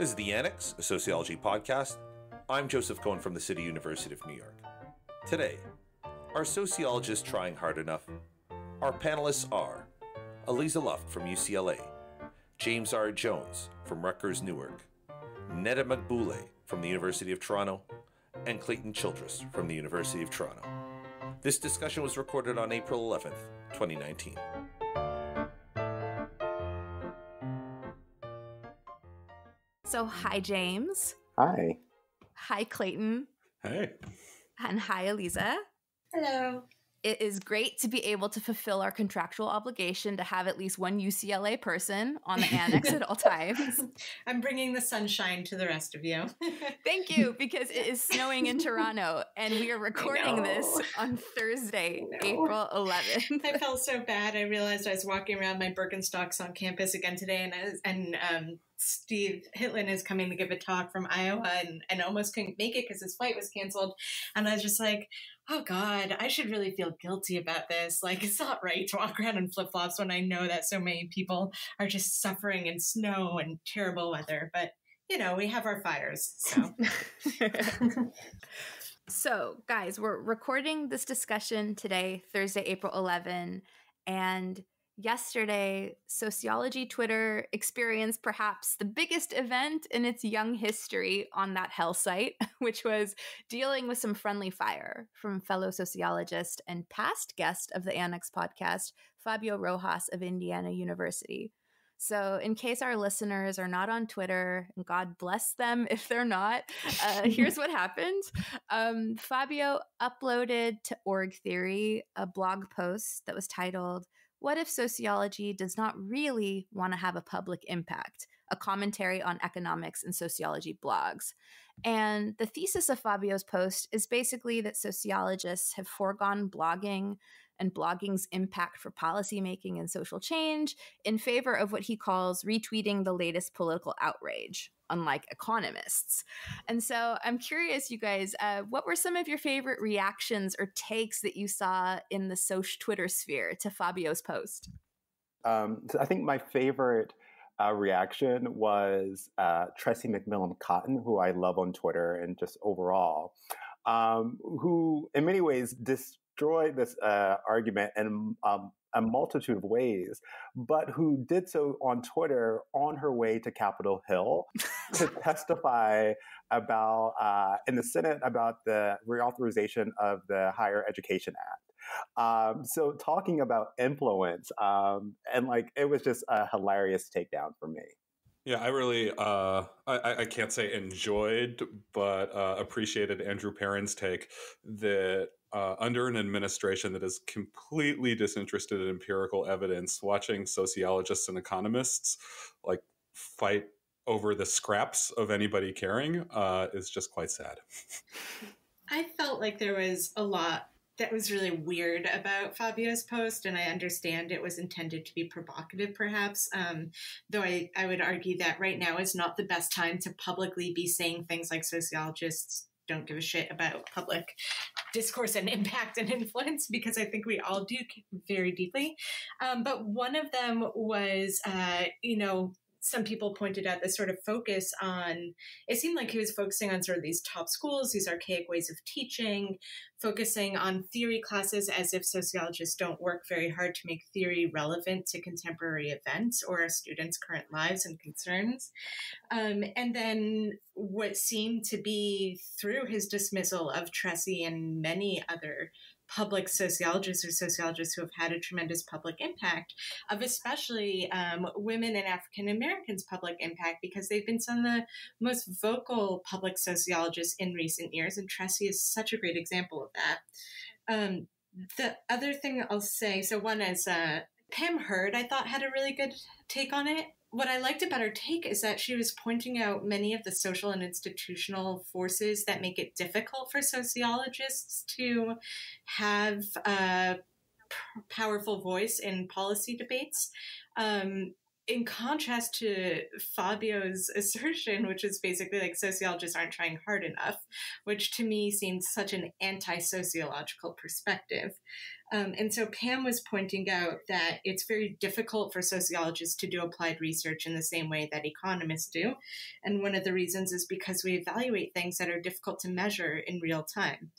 This is The Annex, a sociology podcast. I'm Joseph Cohen from the City University of New York. Today, are sociologists trying hard enough? Our panelists are Eliza Luft from UCLA, James R. Jones from Rutgers Newark, Neda Magbule from the University of Toronto, and Clayton Childress from the University of Toronto. This discussion was recorded on April 11th, 2019. So, hi, James. Hi. Hi, Clayton. Hey. And hi, Eliza. Hello. It is great to be able to fulfill our contractual obligation to have at least one UCLA person on the Annex at all times. I'm bringing the sunshine to the rest of you. Thank you, because it is snowing in Toronto, and we are recording this on Thursday, April 11th. I felt so bad. I realized I was walking around my Birkenstocks on campus again today, and Steve Hitlin is coming to give a talk from Iowa and almost couldn't make it because his flight was canceled. And I was just like, oh God, I should really feel guilty about this. Like, it's not right to walk around in flip-flops when I know that so many people are just suffering in snow and terrible weather. But, you know, we have our fires, so. So, guys, we're recording this discussion today, Thursday, April 11, and yesterday, sociology Twitter experienced perhaps the biggest event in its young history on that hell site, which was dealing with some friendly fire from fellow sociologist and past guest of the Annex podcast, Fabio Rojas of Indiana University. So in case our listeners are not on Twitter, and God bless them if they're not, here's what happened. Fabio uploaded to Org Theory a blog post that was titled, "What if sociology does not really want to have a public impact? A commentary on economics and sociology blogs." And the thesis of Fabio's post is basically that sociologists have foregone blogging and blogging's impact for policymaking and social change in favor of what he calls retweeting the latest political outrage, unlike economists. And so I'm curious, you guys, what were some of your favorite reactions or takes that you saw in the social Twitter sphere to Fabio's post? So I think my favorite reaction was Tressie McMillan Cotton, who I love on Twitter and just overall, who in many ways destroyed this argument in a multitude of ways, but who did so on Twitter on her way to Capitol Hill to testify about in the Senate about the reauthorization of the Higher Education Act. So talking about influence, and like it was just a hilarious takedown for me. Yeah, I really, I can't say enjoyed, but appreciated Andrew Perrin's take that under an administration that is completely disinterested in empirical evidence, watching sociologists and economists like fight over the scraps of anybody caring is just quite sad. I felt like there was a lot that was really weird about Fabio's post, and I understand it was intended to be provocative, perhaps, though I would argue that right now is not the best time to publicly be saying things like sociologists don't give a shit about public discourse and impact and influence, because I think we all do very deeply. But one of them was, some people pointed out this sort of focus on, it seemed like he was focusing on sort of these top schools, these archaic ways of teaching, focusing on theory classes as if sociologists don't work very hard to make theory relevant to contemporary events or students' current lives and concerns. And then what seemed to be, through his dismissal of Tressie and many other public sociologists or sociologists who have had a tremendous public impact, of especially women and African Americans' public impact, because they've been some of the most vocal public sociologists in recent years, and Tressie is such a great example of that. The other thing I'll say, so one is Pam Hurd, I thought, had a really good take on it. What I liked about her take is that she was pointing out many of the social and institutional forces that make it difficult for sociologists to have a powerful voice in policy debates. in contrast to Fabio's assertion, which is basically like sociologists aren't trying hard enough, which to me seems such an anti-sociological perspective. And so Pam was pointing out that it's very difficult for sociologists to do applied research in the same way that economists do. And one of the reasons is because we evaluate things that are difficult to measure in real time.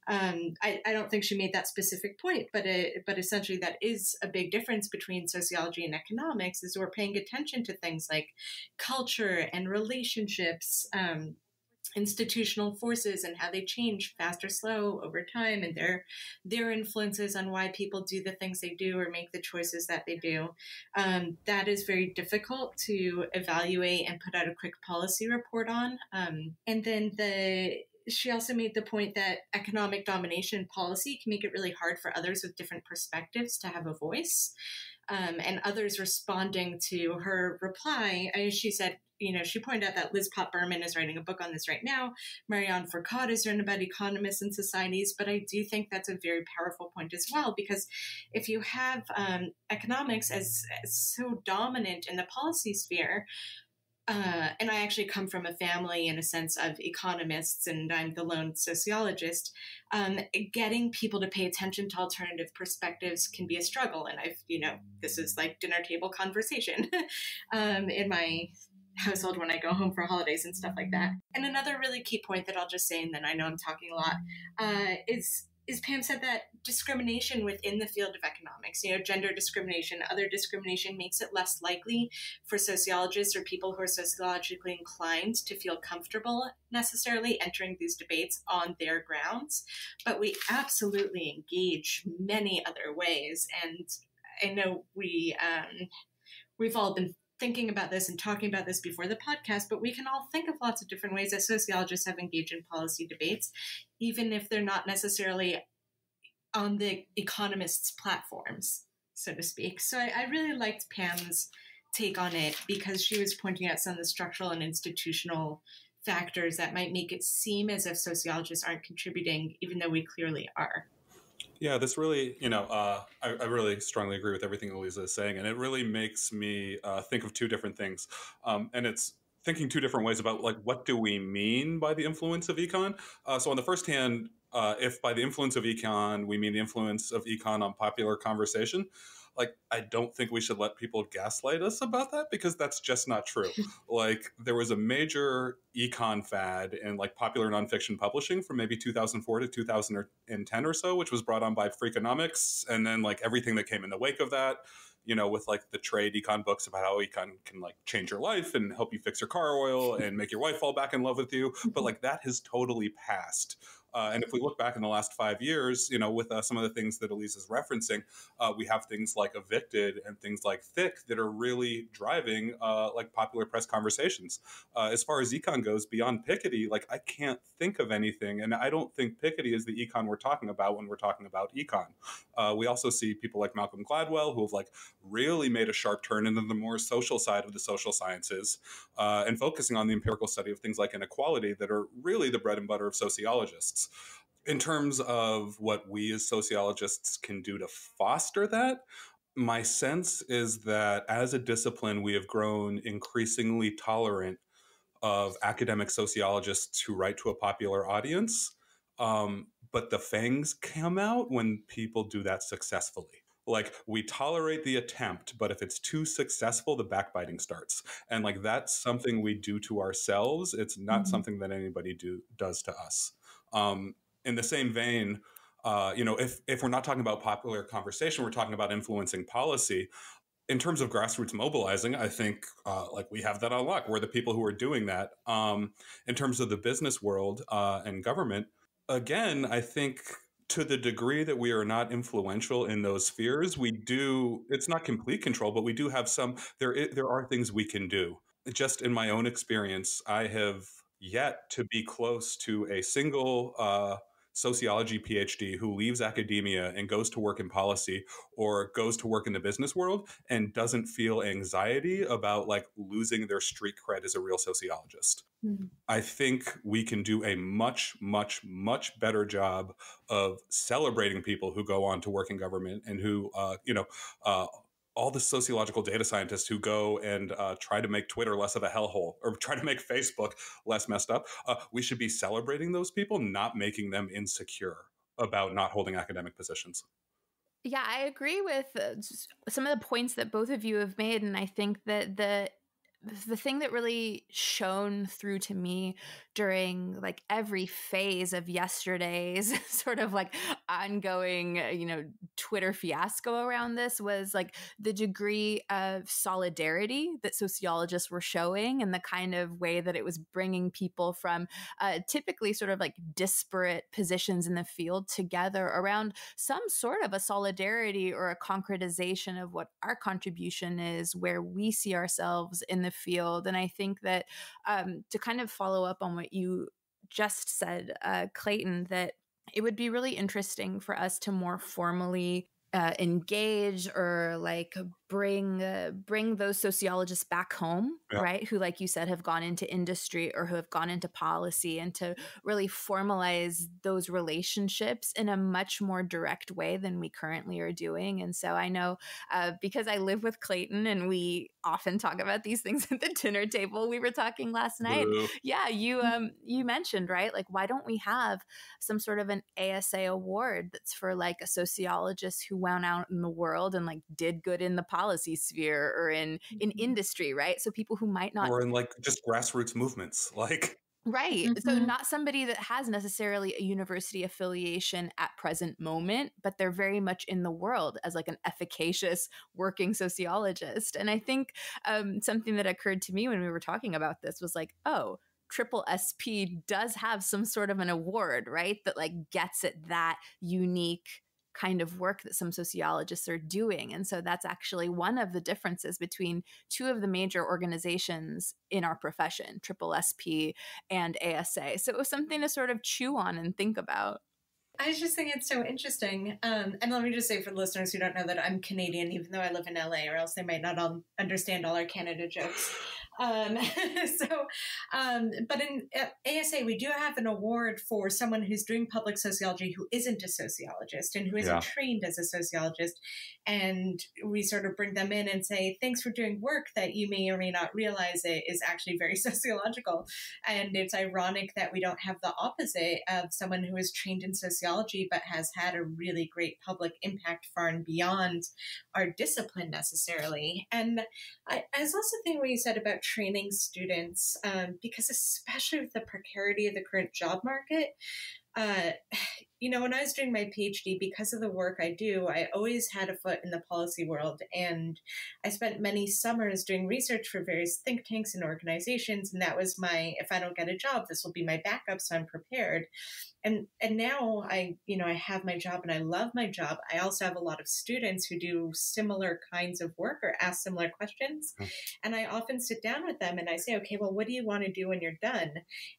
I don't think she made that specific point, but essentially that is a big difference between sociology and economics, is we're paying attention to things like culture and relationships, institutional forces and how they change fast or slow over time, and their influences on why people do the things they do or make the choices that they do. That is very difficult to evaluate and put out a quick policy report on. And then she also made the point that economic domination policy can make it really hard for others with different perspectives to have a voice. And others responding to her reply, she said, she pointed out that Liz Pott Berman is writing a book on this right now. Marianne Fourcade has written about economists and societies, but I do think that's a very powerful point as well, because if you have economics as so dominant in the policy sphere, and I actually come from a family in a sense of economists, and I'm the lone sociologist, getting people to pay attention to alternative perspectives can be a struggle. And this is like dinner table conversation in my household when I go home for holidays and stuff like that. And another really key point that I'll just say, and then I know I'm talking a lot, is Pam said that discrimination within the field of economics, gender discrimination, other discrimination, makes it less likely for sociologists or people who are sociologically inclined to feel comfortable necessarily entering these debates on their grounds. But we absolutely engage many other ways. And I know we've all been thinking about this and talking about this before the podcast, but we can all think of lots of different ways that sociologists have engaged in policy debates, even if they're not necessarily on the economists' platforms, so to speak. So I really liked Pam's take on it, because she was pointing out some of the structural and institutional factors that might make it seem as if sociologists aren't contributing, even though we clearly are. Yeah, this really, I really strongly agree with everything Elisa is saying, and it really makes me think of two different things. And it's thinking two different ways about, like, what do we mean by the influence of econ? So on the first hand, if by the influence of econ, we mean the influence of econ on popular conversation, like, I don't think we should let people gaslight us about that, because that's just not true. Like, there was a major econ fad in like popular nonfiction publishing from maybe 2004 to 2010 or so, which was brought on by Freakonomics. And then like everything that came in the wake of that, with like the trade econ books about how econ can like change your life and help you fix your car oil and make your wife fall back in love with you. But like that has totally passed. And if we look back in the last 5 years, with some of the things that Elise is referencing, we have things like Evicted and things like Thick that are really driving like popular press conversations. As far as econ goes, beyond Piketty, like I can't think of anything. And I don't think Piketty is the econ we're talking about when we're talking about econ. We also see people like Malcolm Gladwell, who have like really made a sharp turn into the more social side of the social sciences and focusing on the empirical study of things like inequality that are really the bread and butter of sociologists. In terms of what we as sociologists can do to foster that, my sense is that as a discipline, we have grown increasingly tolerant of academic sociologists who write to a popular audience. But the fangs come out when people do that successfully. Like, we tolerate the attempt, but if it's too successful, the backbiting starts. And like, that's something we do to ourselves. It's not something that anybody does to us. In the same vein, if we're not talking about popular conversation, we're talking about influencing policy. In terms of grassroots mobilizing, I think like we have that on lock. We're the people who are doing that. In terms of the business world and government, again, I think to the degree that we are not influential in those spheres, we do, it's not complete control, but we do have some, there are things we can do. Just in my own experience, I have yet to be close to a single sociology PhD who leaves academia and goes to work in policy or goes to work in the business world and doesn't feel anxiety about like losing their street cred as a real sociologist. I think we can do a much, much, much better job of celebrating people who go on to work in government and who, all the sociological data scientists who go and try to make Twitter less of a hellhole or try to make Facebook less messed up. We should be celebrating those people, not making them insecure about not holding academic positions. Yeah, I agree with some of the points that both of you have made. And I think that the thing that really shone through to me during like every phase of yesterday's sort of like ongoing, Twitter fiasco around this was like the degree of solidarity that sociologists were showing and the kind of way that it was bringing people from typically sort of like disparate positions in the field together around some sort of a solidarity or a concretization of what our contribution is, where we see ourselves in the field. And I think that to kind of follow up on what you just said, Clayton, that it would be really interesting for us to more formally engage or like bring those sociologists back home, Yeah. right? Who, like you said, have gone into industry or who have gone into policy, and to really formalize those relationships in a much more direct way than we currently are doing. And so I know because I live with Clayton and we often talk about these things at the dinner table. We were talking last night. Boo. Yeah, you mentioned, right? Like, why don't we have some sort of an ASA award that's for like a sociologist who went out in the world and like did good in the policy sphere or in industry, right? So people who might not, or in like just grassroots movements, like. right. So not somebody that has necessarily a university affiliation at present moment, but they're very much in the world as like an efficacious working sociologist. And I think something that occurred to me when we were talking about this was like, oh, Triple SP does have some sort of an award, right? That like gets at that unique kind of work that some sociologists are doing. And so that's actually one of the differences between two of the major organizations in our profession, Triple SP and ASA. So it was something to sort of chew on and think about. I just think it's so interesting. And let me just say for the listeners who don't know that I'm Canadian, even though I live in LA, or else they might not all understand all our Canada jokes. But in ASA, we do have an award for someone who's doing public sociology who isn't a sociologist and who isn't trained as a sociologist. And we sort of bring them in and say, thanks for doing work that you may or may not realize it is actually very sociological. And it's ironic that we don't have the opposite of someone who is trained in sociology but has had a really great public impact far and beyond our discipline necessarily. And I was also thinking what you said about training students, because especially with the precarity of the current job market, when I was doing my PhD, because of the work I do, I always had a foot in the policy world. And I spent many summers doing research for various think tanks and organizations. And that was if I don't get a job, this will be my backup, so I'm prepared. And now I have my job and I love my job. I also have a lot of students who do similar kinds of work or ask similar questions. And I often sit down with them and I say, okay, well, what do you want to do when you're done?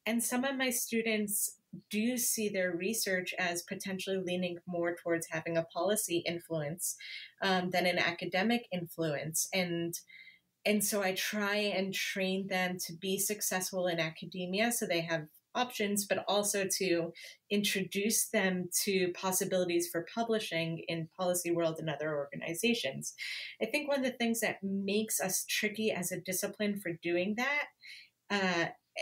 And some of my students do see their research as potentially leaning more towards having a policy influence than an academic influence. And so I try and train them to be successful in academia so they have options, but also to introduce them to possibilities for publishing in policy world and other organizations. I think one of the things that makes us tricky as a discipline for doing that,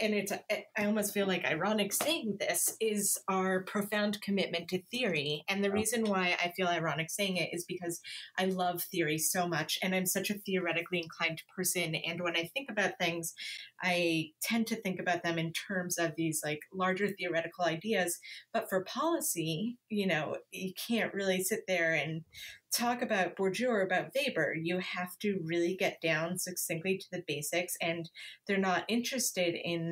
and I almost feel like ironic saying this, is our profound commitment to theory. And the reason why I feel ironic saying it is because I love theory so much, and I'm such a theoretically inclined person. And when I think about things, I tend to think about them in terms of these like larger theoretical ideas. But for policy, you can't really sit there and talk about Bourdieu or about Weber. You have to really get down succinctly to the basics, and they're not interested in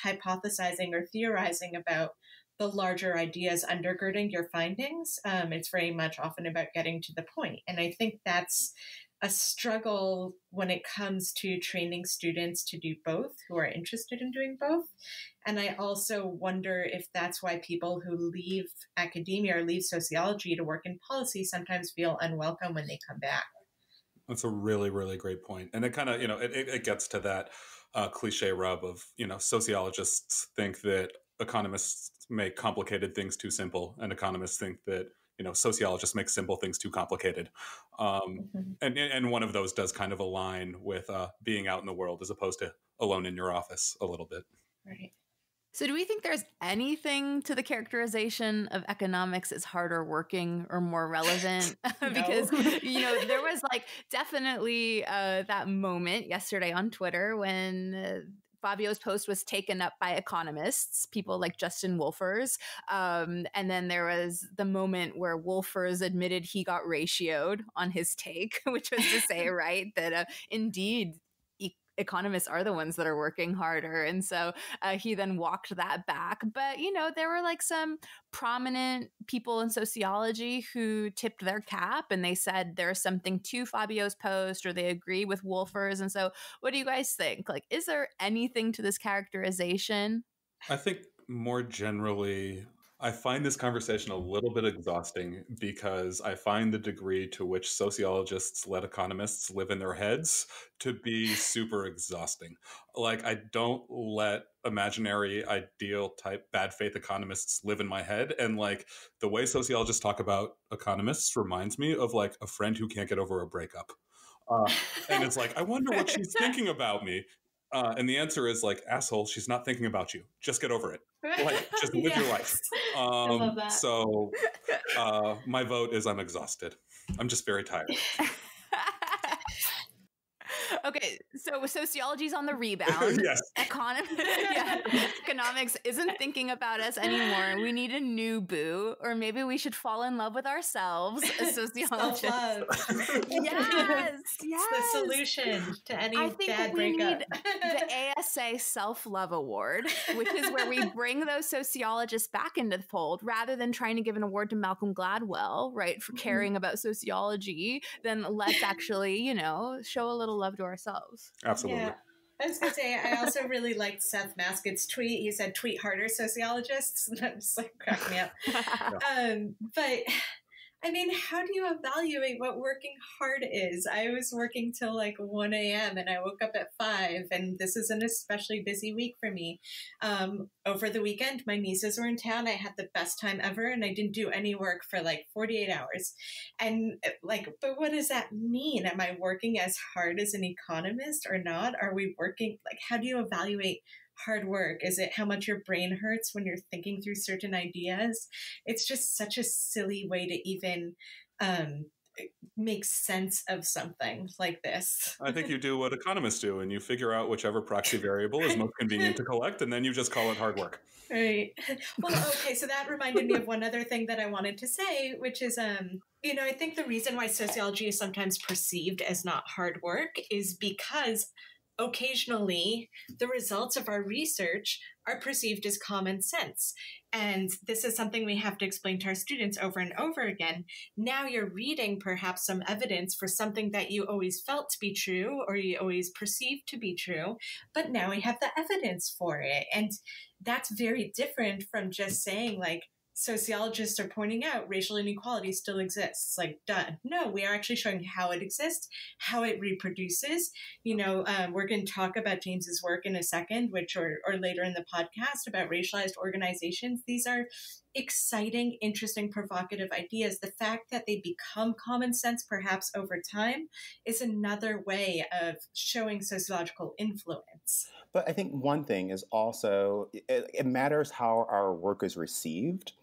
hypothesizing or theorizing about the larger ideas undergirding your findings. It's very much often about getting to the point. And I think that's a struggle when it comes to training students to do both, who are interested in doing both. And I also wonder if that's why people who leave academia or leave sociology to work in policy sometimes feel unwelcome when they come back. That's a really, really great point. And it kind of, it gets to that cliche rub of, sociologists think that economists make complicated things too simple, and economists think that sociologists make simple things too complicated. And one of those does kind of align with being out in the world as opposed to alone in your office a little bit. Right. So do we think there's anything to the characterization of economics as harder working or more relevant? Because, there was definitely that moment yesterday on Twitter when Fabio's post was taken up by economists, people like Justin Wolfers. And then there was the moment where Wolfers admitted he got ratioed on his take, which was to say, right, that indeed, economists are the ones that are working harder. And so he then walked that back. But, there were some prominent people in sociology who tipped their cap and they said there's something to Fabio's post or they agree with Wolfers. And so what do you guys think? Is there anything to this characterization? I think more generally, I find this conversation a little bit exhausting because I find the degree to which sociologists let economists live in their heads to be super exhausting. I don't let imaginary, ideal type bad faith economists live in my head. And the way sociologists talk about economists reminds me of a friend who can't get over a breakup. And it's I wonder what she's thinking about me. And the answer is asshole, she's not thinking about you. Just get over it. Just live your life. I love that. So my vote is I'm exhausted. I'm just very tired. Okay, so sociology's on the rebound. Yes. Economics isn't thinking about us anymore. We need a new boo, or maybe we should fall in love with ourselves as sociologists. Self-love. Yes. It's the solution to any I think bad we breakup. need the ASA Self-Love Award, which is where we bring those sociologists back into the fold rather than trying to give an award to Malcolm Gladwell, right, for caring about sociology. Then let's actually, show a little love to ourselves. Absolutely. Yeah. I was going to say, I also really liked Seth Maskett's tweet. He said, tweet harder, sociologists. And that just cracked me up. But I mean, how do you evaluate what working hard is? I was working till 1 a.m. and I woke up at 5, and this is an especially busy week for me. Over the weekend, my nieces were in town. I had the best time ever, and I didn't do any work for 48 hours. And but what does that mean? Am I working as hard as an economist or not? Are we working, how do you evaluate hard work? Is it how much your brain hurts when you're thinking through certain ideas? It's just such a silly way to even make sense of something like this. I think you do what economists do, and you figure out whichever proxy variable is most convenient to collect, and then you just call it hard work. Right. Well, okay, so that reminded me of one other thing that I wanted to say, which is, I think the reason why sociology is sometimes perceived as not hard work is because occasionally the results of our research are perceived as common sense. And this is something we have to explain to our students over and over again. Now you're reading perhaps some evidence for something that you always felt to be true or you always perceived to be true, but now we have the evidence for it. And that's very different from just saying sociologists are pointing out racial inequality still exists. Done. No, we are actually showing how it exists, how it reproduces. We're going to talk about James's work in a second, or later in the podcast about racialized organizations. These are exciting, interesting, provocative ideas. The fact that they become common sense perhaps over time is another way of showing sociological influence. But I think one thing is also, it matters how our work is received.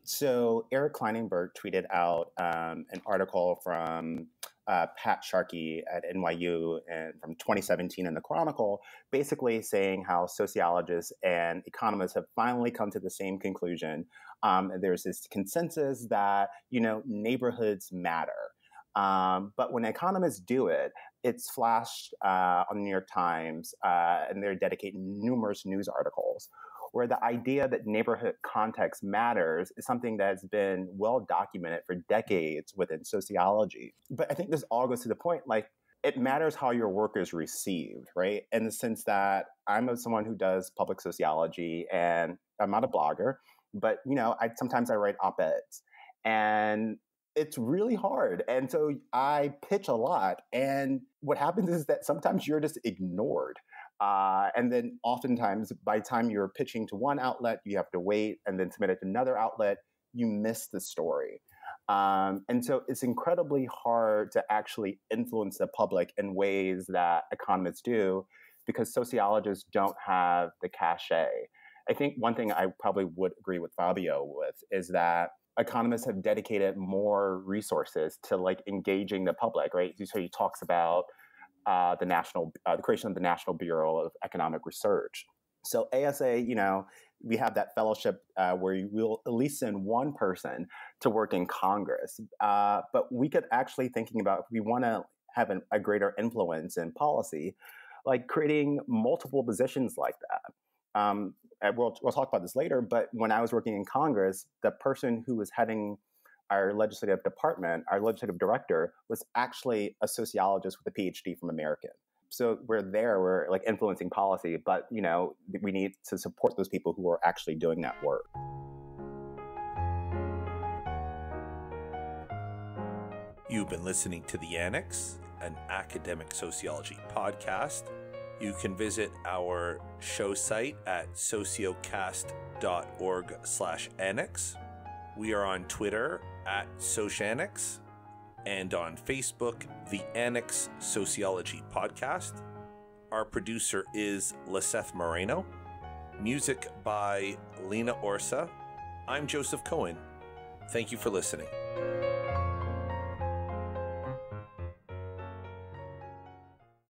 So Eric Kleinenberg tweeted out an article from Pat Sharkey at NYU and from 2017 in the Chronicle, basically saying how sociologists and economists have finally come to the same conclusion. There's this consensus that, neighborhoods matter. But when economists do it, it's flashed on the New York Times, and they're dedicating numerous news articles, where the idea that neighborhood context matters is something that's been well documented for decades within sociology. But I think this all goes to the point, it matters how your work is received, right? In the sense that I'm someone who does public sociology, and I'm not a blogger, but, sometimes I write op-eds. And it's really hard. And so I pitch a lot. And what happens is that sometimes you're just ignored. And then oftentimes, by the time you're pitching to one outlet, you have to wait and then submit it to another outlet. you miss the story. And so it's incredibly hard to actually influence the public in ways that economists do because sociologists don't have the cachet. I think one thing I probably would agree with Fabio with is that economists have dedicated more resources to like engaging the public, right? So he talks about the creation of the National Bureau of Economic Research. So ASA, we have that fellowship where you will at least send one person to work in Congress. But we could actually thinking about if we want to have a greater influence in policy, like creating multiple positions like that. We'll talk about this later, but when I was working in Congress, the person who was heading our legislative department, our legislative director, was actually a sociologist with a PhD from American. So we're like influencing policy, but we need to support those people who are actually doing that work. You've been listening to The Annex, an academic sociology podcast. You can visit our show site at sociocast.org/annex. We are on Twitter at Sociannex and on Facebook, The Annex Sociology Podcast. Our producer is Liseth Moreno. Music by Lena Orsa. I'm Joseph Cohen. Thank you for listening.